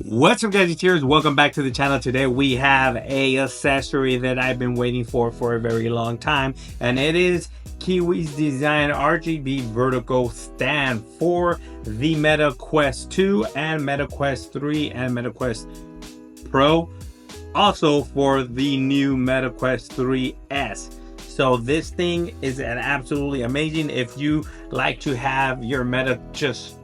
What's up, gadgeteers? Welcome back to the channel. Today we have a accessory that I've been waiting for a very long time, and it is Kiwi's design RGB vertical stand for the Meta Quest 2 and Meta Quest 3 and Meta Quest Pro, also for the new Meta Quest 3S. So this thing is an absolutely amazing. If you like to have your Meta just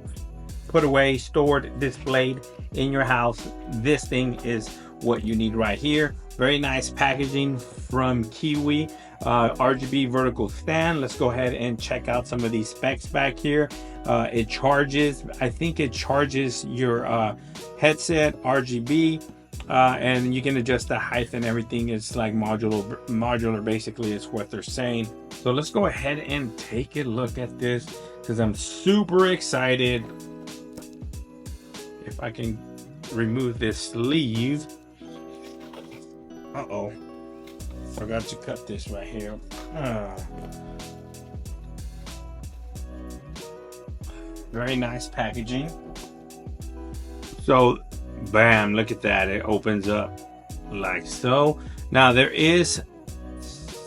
put away, stored, displayed in your house, this thing is what you need right here. Very nice packaging from Kiwi. RGB vertical stand. Let's go ahead and check out some of these specs back here. It charges, I think it charges your headset RGB, and you can adjust the height and everything. It's like modular basically is what they're saying. So let's go ahead and take a look at this because I'm super excited. If I can remove this sleeve. Uh-oh. Forgot to cut this right here. Very nice packaging. So, bam, look at that. It opens up like so. Now, there is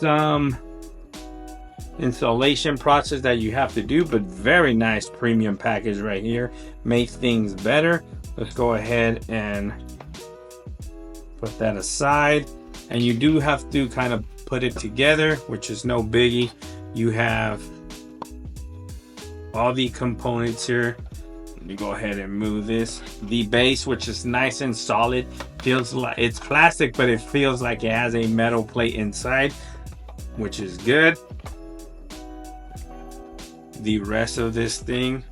some installation process that you have to do, but very nice premium package right here. Makes things better. Let's go ahead and put that aside, and you do have to kind of put it together, which is no biggie. You have all the components here. Let me go ahead and move this. The base, which is nice and solid, feels like it's plastic, but it feels like it has a metal plate inside, which is good. The rest of this thing,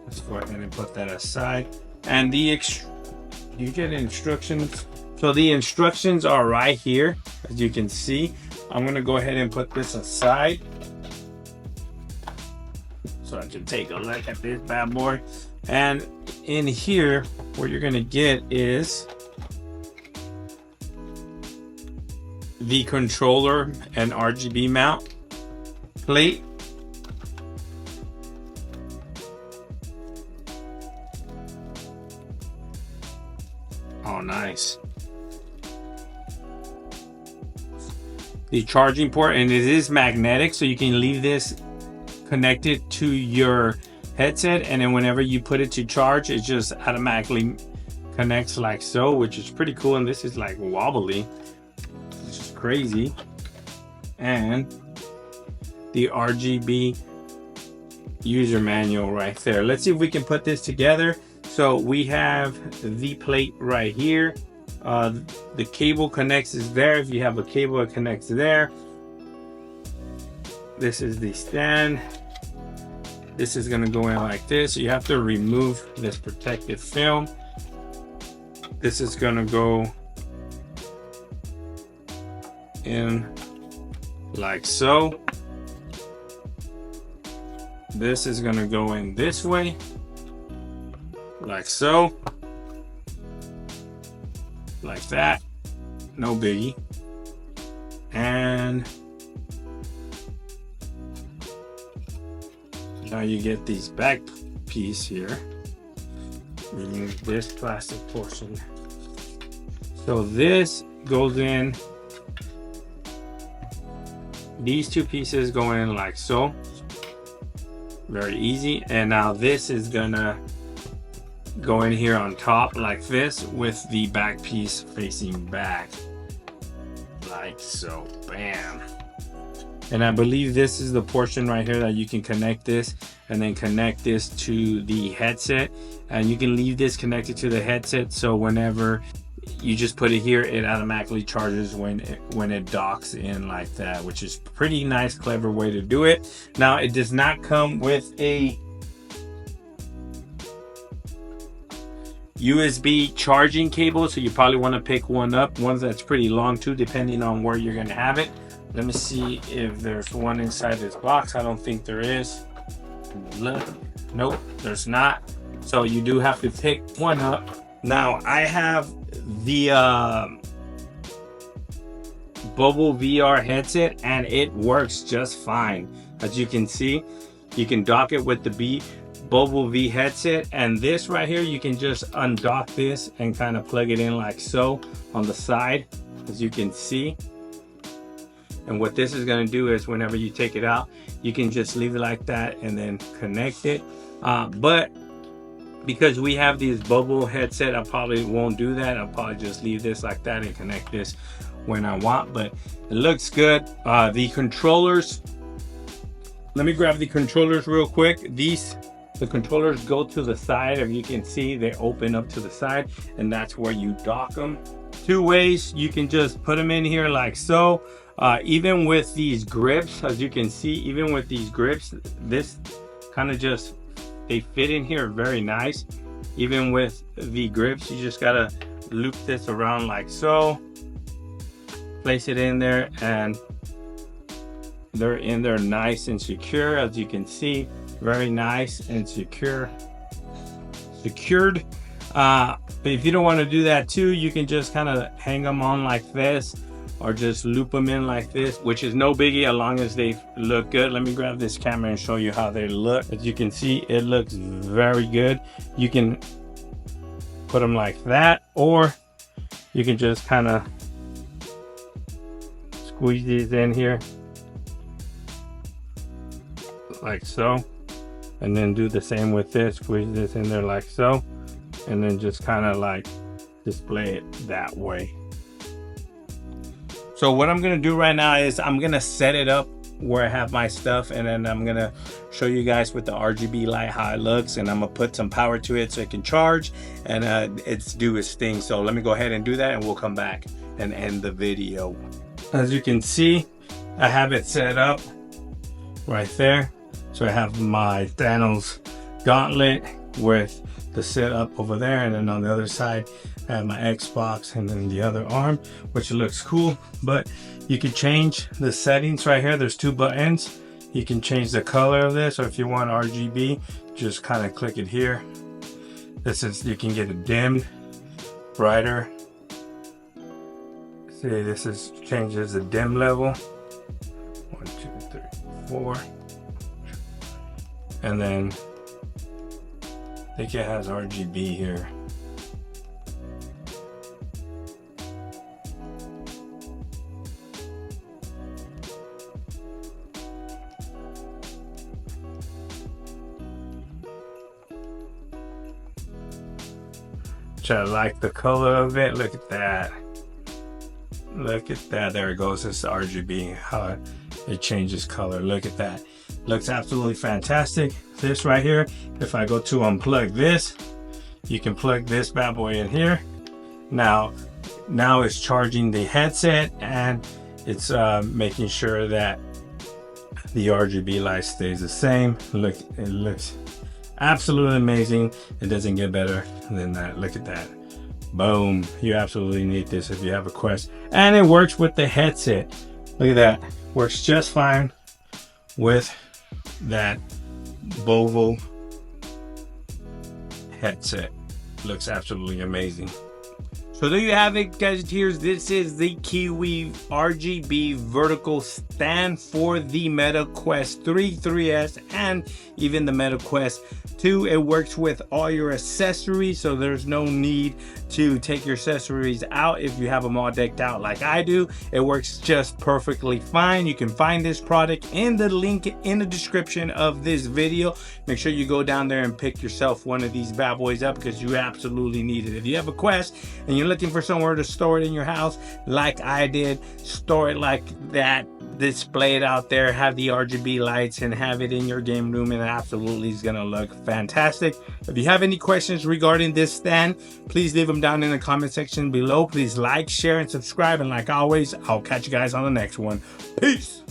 let's go ahead and put that aside. And you get instructions. So the instructions are right here, as you can see. I'm gonna go ahead and put this aside so I can take a look at this bad boy. And in here, what you're gonna get is the controller and RGB mount plate. Oh, nice. The charging port, and it is magnetic, so you can leave this connected to your headset, and then whenever you put it to charge, it just automatically connects like so, which is pretty cool. And this is like wobbly, which is crazy. And the RGB user manual right there. Let's see if we can put this together. So we have the plate right here. The cable connects is there. If you have a cable, it connects there. This is the stand. This is going to go in like this. You have to remove this protective film. This is going to go in like so. This is going to go in this way like so, like that, no biggie. And now you get these back piece here. Remove this plastic portion. So this goes in, these two pieces go in like so, very easy. And now this is gonna go in here on top like this, with the back piece facing back like so. Bam. And I believe this is the portion right here that you can connect this and then connect this to the headset, and you can leave this connected to the headset, so whenever you just put it here, it automatically charges when it docks in like that, which is pretty nice, clever way to do it. Now, it does not come with a USB charging cable, so you probably want to pick one up, one that's pretty long too, depending on where you're going to have it. Let me see if there's one inside this box. I don't think there is. Look, nope, there's not. So you do have to pick one up. Now, I have the Bubble VR headset, and it works just fine. As you can see, You can dock it with the Bobo V headset, and this right here, you can just undock this and kind of plug it in like so on the side, as you can see. And what this is going to do is whenever you take it out, you can just leave it like that and then connect it. But because we have these Bobo headset, I probably won't do that. I'll probably just leave this like that and connect this when I want, but it looks good. The controllers, let me grab the controllers real quick. The controllers go to the side. If you can see, they open up to the side, and that's where you dock them. Two ways. You can just put them in here like so. Even with these grips, as you can see, even with these grips, this kind of just, they fit in here very nice. Even with the grips, you just gotta loop this around like so, place it in there, and they're in there nice and secure. As you can see, very nice and secured. But if you don't want to do that too, you can just kind of hang them on like this, or just loop them in like this, which is no biggie as long as they look good. Let me grab this camera and show you how they look. As you can see, it looks very good. You can put them like that, or you can just kind of squeeze these in here like so, and then do the same with this. Squeeze this in there like so, and then just kind of like display it that way. So what I'm gonna do right now is I'm gonna set it up where I have my stuff, and then I'm gonna show you guys with the RGB light how it looks, and I'm gonna put some power to it so it can charge and it's do its thing. So let me go ahead and do that, and we'll come back and end the video. As you can see, I have it set up right there. So I have my Thanos gauntlet with the setup over there, and then on the other side I have my Xbox, and then the other arm, which looks cool. But you can change the settings right here. There's two buttons. You can change the color of this, or if you want RGB, just kind of click it here. This is, you can get it dimmed, brighter. See, this is changes the dim level. 1, 2, 3, 4. And then I think it has RGB here. I like the color of it. Look at that. Look at that. There it goes. It's RGB. How it changes color. Look at that. Looks absolutely fantastic. This right here, if I go to unplug this, you can plug this bad boy in here. Now it's charging the headset, and it's making sure that the RGB light stays the same. Look, it looks absolutely amazing. It doesn't get better than that. Look at that. Boom. You absolutely need this if you have a Quest, and it works with the headset. Look at that. Works just fine with that Bobo headset. Looks absolutely amazing. So there you have it, Gadgeteers. This is the Kiwi RGB vertical stand for the Meta Quest 3, 3S, and even the Meta Quest 2. It works with all your accessories, so there's no need to take your accessories out if you have them all decked out like I do. It works just perfectly fine. You can find this product in the link in the description of this video. Make sure you go down there and pick yourself one of these bad boys up, because you absolutely need it. If you have a Quest and you're looking for somewhere to store it in your house like I did, store it like that, display it out there, have the RGB lights, and have it in your game room, and it absolutely is gonna look fantastic. If you have any questions regarding this stand, please leave them down in the comment section below. Please like, share, and subscribe, and like always, I'll catch you guys on the next one. Peace.